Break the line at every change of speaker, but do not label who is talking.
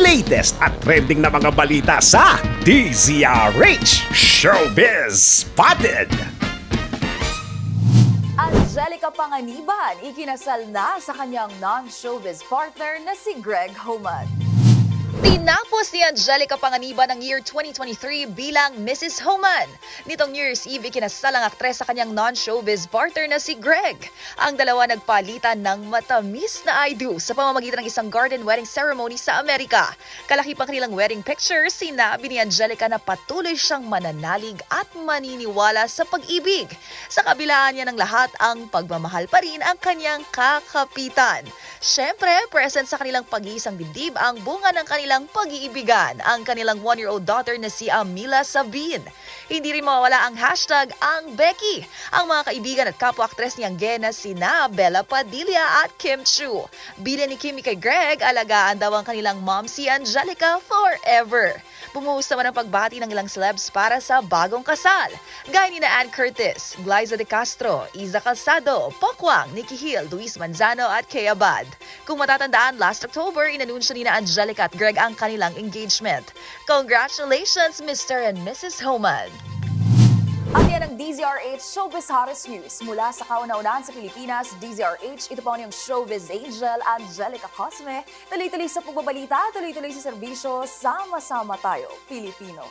latest at trending na mga balita sa DZRH Showbiz Spotted.
Angelica Panganiban ikinasal na sa kanyang non-showbiz partner na si Greg Homan. Tinapos ni Angelica Panganiban ang year 2023 bilang Mrs. Homan. Nitong New Year's Eve, ikinasal ang aktres sa kanyang non-showbiz partner na si Greg. Ang dalawa nagpalitan ng matamis na I do sa pamamagitan ng isang garden wedding ceremony sa Amerika. Kalaki pang kanilang wedding picture, sinabi ni Angelica na patuloy siyang mananalig at maniniwala sa pag-ibig. Sa kabilaan niya ng lahat, ang pagmamahal pa rin ang kanyang kakapitan. Siyempre, present sa kanilang pag-iisang dibdib ang bunga ng kanilang pag-iibigan, ang kanilang 1-year-old daughter na si Amila Sabin. Hindi rin mawawala ang hashtag ang Becky, ang mga kaibigan at kapwa-aktres ni Angena sina Bella Padilla at Kim Chu. Bilin ni Kimmy kay Greg, alagaan daw ang kanilang mom si Angelica forever. Bumuhos naman ang pagbati ng ilang celebs para sa bagong kasal, gaya ni na Ann Curtis, Glyza De Castro, Iza Calzado, Pokwang, Nikki Hill, Luis Manzano at Kay Abad. Kung matatandaan, last October, inanunsyo ni na Angelica at Greg ang kanilang engagement. Congratulations, Mr. and Mrs. Homan! At yan ang DZRH Showbiz Hottest News. Mula sa kauna-unahan sa Pilipinas, DZRH, ito pa ang showbiz angel, Angelica Cosme. Tuloy-tuloy sa pagbabalita, tuloy-tuloy sa serbisyo, sama-sama tayo, Pilipino.